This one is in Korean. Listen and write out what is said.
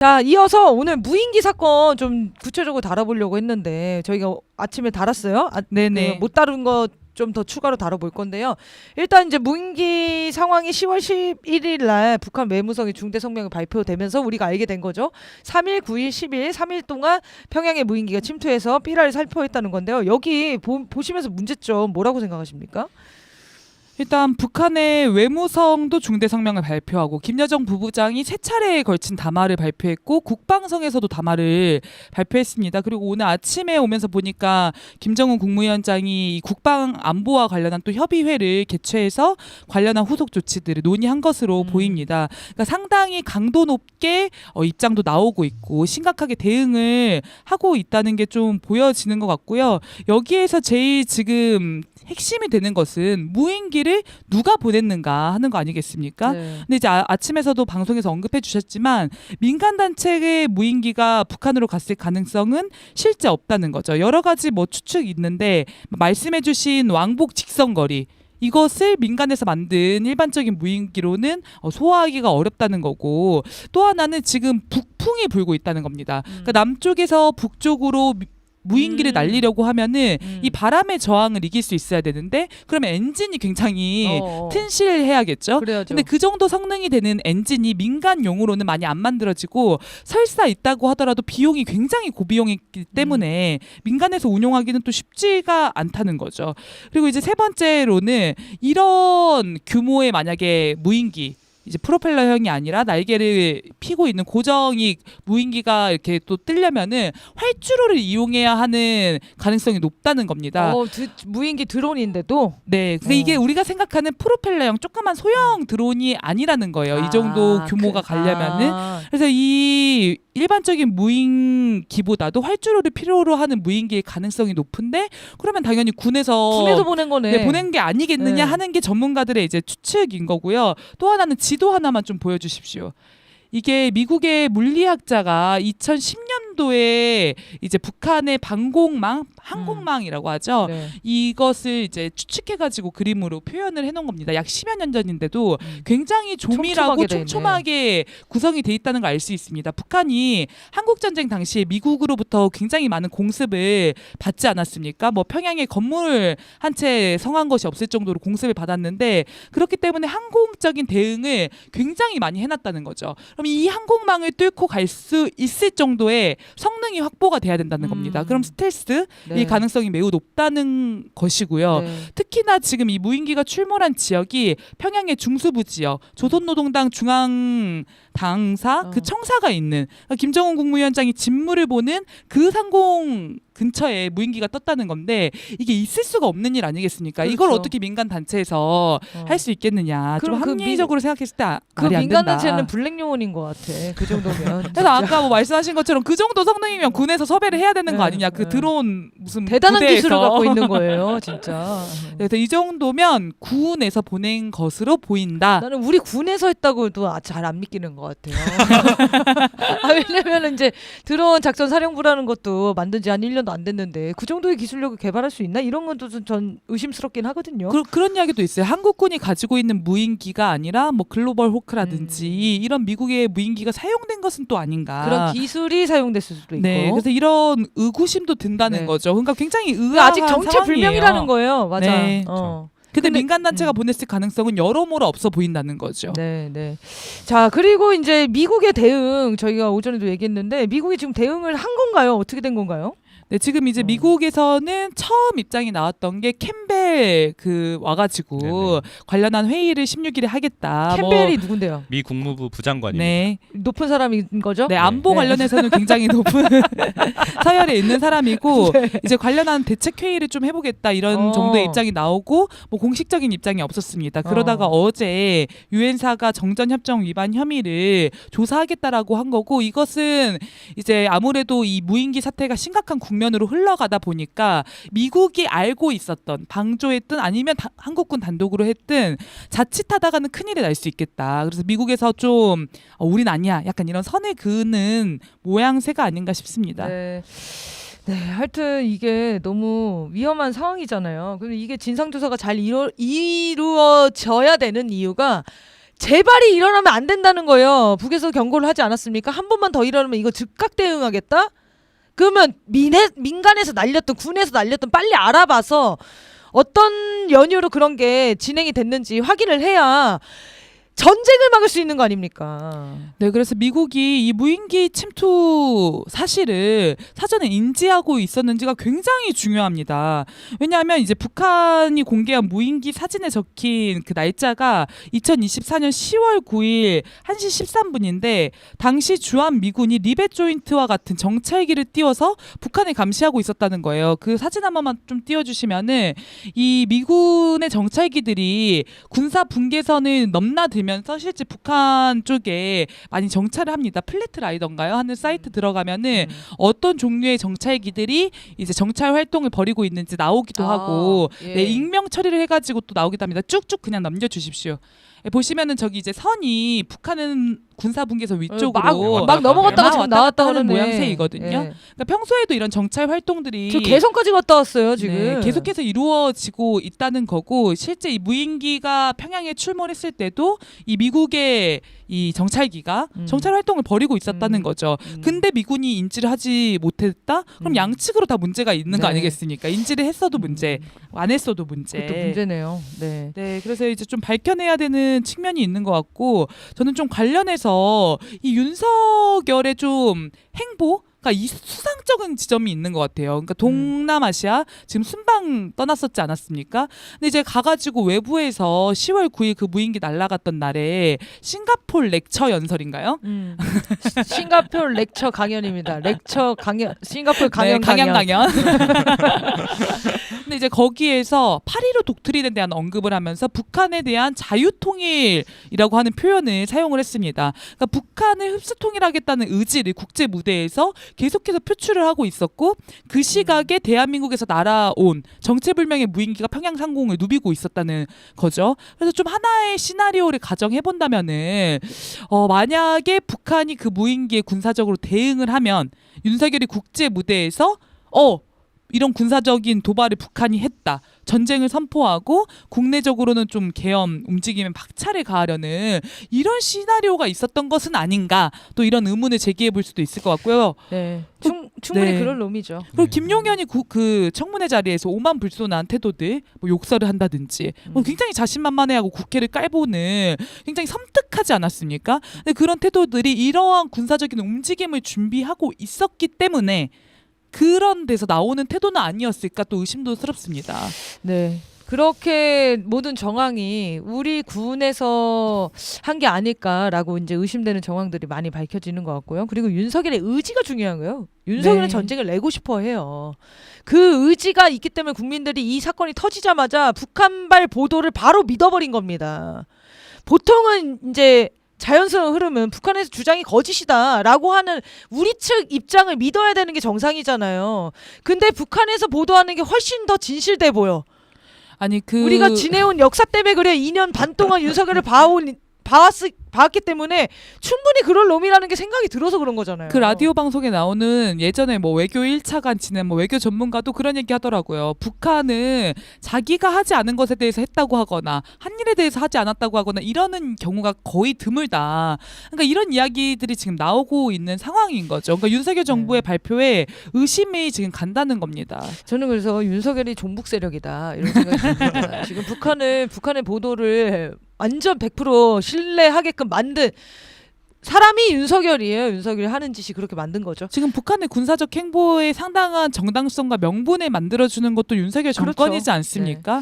자, 이어서 오늘 무인기 사건 좀 구체적으로 다뤄보려고 했는데 저희가 아침에 달았어요. 네네. 못 다룬 거 좀 더 추가로 다뤄볼 건데요. 일단 이제 무인기 상황이 10월 11일 날 북한 외무성의 중대 성명이 발표되면서 우리가 알게 된 거죠. 3일, 9일, 10일 3일 동안 평양에 무인기가 침투해서 삐라를 살포했다는 건데요. 여기 보시면서 문제점 뭐라고 생각하십니까? 일단 북한의 외무성도 중대 성명을 발표하고 김여정 부부장이 세 차례에 걸친 담화를 발표했고 국방성에서도 담화를 발표했습니다. 그리고 오늘 아침에 오면서 보니까 김정은 국무위원장이 이 국방 안보와 관련한 또 협의회를 개최해서 관련한 후속 조치들을 논의한 것으로 보입니다. 그러니까 상당히 강도 높게 입장도 나오고 있고 심각하게 대응을 하고 있다는 게 좀 보여지는 것 같고요. 여기에서 제일 지금 핵심이 되는 것은 무인기를 누가 보냈는가 하는 거 아니겠습니까? 네. 근데 이제 아침에서도 방송에서 언급해 주셨지만 민간 단체의 무인기가 북한으로 갔을 가능성은 실제 없다는 거죠. 여러 가지 뭐 추측이 있는데 말씀해 주신 왕복 직선거리 이것을 민간에서 만든 일반적인 무인기로는 소화하기가 어렵다는 거고, 또 하나는 지금 북풍이 불고 있다는 겁니다. 그러니까 남쪽에서 북쪽으로 무인기를 날리려고 하면은 이 바람의 저항을 이길 수 있어야 되는데, 그러면 엔진이 굉장히 튼실해야겠죠. 그래야죠. 근데 그 정도 성능이 되는 엔진이 민간용으로는 많이 안 만들어지고, 설사 있다고 하더라도 비용이 굉장히 고비용이기 때문에 민간에서 운용하기는 또 쉽지가 않다는 거죠. 그리고 이제 세 번째로는 이런 규모의 만약에 무인기, 이제 프로펠러형이 아니라 날개를 피고 있는 고정이 무인기가 이렇게 또 뜨려면은 활주로를 이용해야 하는 가능성이 높다는 겁니다. 무인기 드론인데도? 네, 근데 이게 우리가 생각하는 프로펠러형 조그만 소형 드론이 아니라는 거예요. 이 정도 규모가 가려면은. 그래서 이 일반적인 무인기보다도 활주로를 필요로 하는 무인기의 가능성이 높은데, 그러면 당연히 군에서 보낸 거네. 네, 보낸 게 아니겠느냐 하는 게 전문가들의 이제 추측인 거고요. 또 하나는 지도 하나만 좀 보여주십시오. 이게 미국의 물리학자가 2010년도에 이제 북한의 방공망, 항공망이라고 하죠. 네. 이것을 이제 추측해가지고 그림으로 표현을 해놓은 겁니다. 약 10여 년 전인데도 굉장히 조밀하고 촘촘하게 구성이 돼 있다는 걸 알 수 있습니다. 북한이 한국전쟁 당시에 미국으로부터 굉장히 많은 공습을 받지 않았습니까? 뭐 평양에 건물 한 채 성한 것이 없을 정도로 공습을 받았는데, 그렇기 때문에 항공적인 대응을 굉장히 많이 해놨다는 거죠. 그럼 이 항공망을 뚫고 갈 수 있을 정도의 성능이 확보가 돼야 된다는 겁니다. 그럼 스텔스 이 가능성이 매우 높다는 것이고요. 특히나 지금 이 무인기가 출몰한 지역이 평양의 중수부 지역, 조선노동당 중앙당사 그 청사가 있는, 김정은 국무위원장이 진무를 보는 그 상공 근처에 무인기가 떴다는 건데, 이게 있을 수가 없는 일 아니겠습니까? 그렇죠. 이걸 어떻게 민간 단체에서 할 수 있겠느냐. 좀 합리적으로 생각했을 때 말이 안 된다. 민간 단체는 블랙 요원인 것 같아. 그 정도면. 그래서 아까 뭐 말씀하신 것처럼 그 정도 성능이면 군에서 섭외를 해야 되는 거 아니냐. 그 드론 무슨 대단한 부대에서. 기술을 갖고 있는 거예요, 진짜. 그래서 이 정도면 군에서 보낸 것으로 보인다. 나는 우리 군에서 했다고도 잘 안 믿기는 것 같아요. 왜냐면 이제 드론 작전 사령부라는 것도 만든 지 한 1년도 안 됐는데 그 정도의 기술력을 개발할 수 있나? 이런 것도 전 의심스럽긴 하거든요. 그런 이야기도 있어요. 한국군이 가지고 있는 무인기가 아니라 뭐 글로벌 호크라든지 이런 미국의 무인기가 사용된 것은 또 아닌가. 그런 기술이 사용됐을 수도 있고. 네, 그래서 이런 의구심도 든다는 거죠. 그러니까 굉장히 의아한 아직 정체불명이라는 거예요. 맞아. 네. 근데 민간 단체가 보냈을 가능성은 여러모로 없어 보인다는 거죠. 네. 자, 그리고 이제 미국의 대응, 저희가 오전에도 얘기했는데 미국이 지금 대응을 한 건가요? 어떻게 된 건가요? 네, 지금 이제 미국에서는 처음 입장이 나왔던 게 캠벨 와가지고 관련한 회의를 16일에 하겠다. 캠벨이 누군데요? 미 국무부 부장관입니다. 네. 높은 사람인 거죠? 네, 안보 관련해서는 굉장히 높은 서열에 있는 사람이고, 이제 관련한 대책 회의를 좀 해보겠다 이런 정도의 입장이 나오고, 뭐 공식적인 입장이 없었습니다. 그러다가 어제 유엔사가 정전협정 위반 혐의를 조사하겠다라고 한 거고, 이것은 이제 아무래도 이 무인기 사태가 심각한 국면으로 흘러가다 보니까 미국이 알고 있었던, 방조했든 아니면 한국군 단독으로 했든 자칫하다가는 큰일이 날 수 있겠다. 그래서 미국에서 좀 우린 아니야, 약간 이런 선을 그으는 모양새가 아닌가 싶습니다. 네, 하여튼 이게 너무 위험한 상황이잖아요. 근데 이게 진상조사가 잘 이루어져야 되는 이유가 재발이 일어나면 안 된다는 거예요. 북에서 경고를 하지 않았습니까? 한 번만 더 일어나면 이거 즉각 대응하겠다? 그러면 민간에서 날렸던 군에서 날렸던 빨리 알아봐서 어떤 연유로 그런 게 진행이 됐는지 확인을 해야 전쟁을 막을 수 있는 거 아닙니까? 네, 그래서 미국이 이 무인기 침투 사실을 사전에 인지하고 있었는지가 굉장히 중요합니다. 왜냐하면 이제 북한이 공개한 무인기 사진에 적힌 그 날짜가 2024년 10월 9일 1시 13분인데 당시 주한 미군이 리벳 조인트와 같은 정찰기를 띄워서 북한을 감시하고 있었다는 거예요. 그 사진 한 번만 좀 띄워주시면은 이 미군의 정찰기들이 군사 분계선을 넘나들면서 실제 북한 쪽에 많이 정찰을 합니다. 플래트라이던가요? 하는 사이트 들어가면은 어떤 종류의 정찰기들이 이제 정찰 활동을 벌이고 있는지 나오기도 하고 예. 네, 익명 처리를 해가지고 또 나오기도 합니다. 쭉쭉 그냥 넘겨주십시오. 예, 보시면은 저기 이제 선이 북한은 군사 분계선 위쪽으로 막 넘어갔다가 지금 나왔다 하는 그러네. 모양새이거든요. 예. 그러니까 평소에도 이런 정찰 활동들이 저 개성까지 갔다 왔어요 지금. 네, 계속해서 이루어지고 있다는 거고 실제 이 무인기가 평양에 출몰했을 때도 이 미국의 이 정찰기가 정찰 활동을 벌이고 있었다는 거죠. 근데 미군이 인지를 하지 못했다? 그럼 양측으로 다 문제가 있는 거 네. 아니겠습니까? 인지를 했어도 문제, 안 했어도 문제. 그것도 문제네요. 네. 네, 그래서 이제 좀 밝혀내야 되는 측면이 있는 것 같고 저는 좀 관련해서 이 윤석열의 좀 행보 그러니까 이 수상적인 지점이 있는 것 같아요. 그러니까 동남아시아 지금 순방 떠났었지 않았습니까? 근데 이제 가가지고 외부에서 10월 9일 그 무인기 날아갔던 날에 싱가포르 렉처 연설인가요? 싱가포르 렉처 강연입니다. 렉처 강연, 싱가포르 강연 네, 강연. 근데 이제 거기에서 8.15 독트린에 대한 언급을 하면서 북한에 대한 자유통일이라고 하는 표현을 사용을 했습니다. 그러니까 북한을 흡수통일하겠다는 의지를 국제 무대에서 계속해서 표출을 하고 있었고 그 시각에 대한민국에서 날아온 정체불명의 무인기가 평양 상공을 누비고 있었다는 거죠. 그래서 좀 하나의 시나리오를 가정해 본다면은 만약에 북한이 그 무인기에 군사적으로 대응을 하면 윤석열이 국제 무대에서 이런 군사적인 도발을 북한이 했다. 전쟁을 선포하고 국내적으로는 좀 계엄 움직임에 박차를 가하려는 이런 시나리오가 있었던 것은 아닌가. 또 이런 의문을 제기해 볼 수도 있을 것 같고요. 네. 충분히 네. 그럴 놈이죠. 그리고 김용현이 그 청문회 자리에서 오만불손한 태도들, 뭐 욕설을 한다든지, 뭐 굉장히 자신만만해하고 국회를 깔보는 굉장히 섬뜩하지 않았습니까? 근데 그런 태도들이 이러한 군사적인 움직임을 준비하고 있었기 때문에 그런 데서 나오는 태도는 아니었을까 또 의심도스럽습니다. 네. 그렇게 모든 정황이 우리 군에서 한 게 아닐까라고 이제 의심되는 정황들이 많이 밝혀지는 것 같고요. 그리고 윤석열의 의지가 중요한 거예요. 윤석열은 네. 전쟁을 내고 싶어 해요. 그 의지가 있기 때문에 국민들이 이 사건이 터지자마자 북한발 보도를 바로 믿어버린 겁니다. 보통은 이제 자연스러운 흐름은 북한에서 주장이 거짓이다라고 하는 우리 측 입장을 믿어야 되는 게 정상이잖아요. 근데 북한에서 보도하는 게 훨씬 더 진실돼 보여. 아니 우리가 지내온 역사 때문에 그래. 2년 반 동안 윤석열을 봐왔기 때문에 충분히 그럴 놈이라는 게 생각이 들어서 그런 거잖아요. 그 라디오 방송에 나오는 예전에 뭐 외교 1차관 지낸 뭐 외교 전문가도 그런 얘기 하더라고요. 북한은 자기가 하지 않은 것에 대해서 했다고 하거나 한 일에 대해서 하지 않았다고 하거나 이러는 경우가 거의 드물다. 그러니까 이런 이야기들이 지금 나오고 있는 상황인 거죠. 그러니까 윤석열 정부의 발표에 의심이 지금 간다는 겁니다. 저는 그래서 윤석열이 종북 세력이다 이런 생각이 듭니다. 지금 북한의 보도를 완전 100% 신뢰하게끔 만든 사람이 윤석열이에요. 윤석열이 하는 짓이 그렇게 만든 거죠. 지금 북한의 군사적 행보에 상당한 정당성과 명분을 만들어주는 것도 윤석열 그렇죠. 정권이지 않습니까?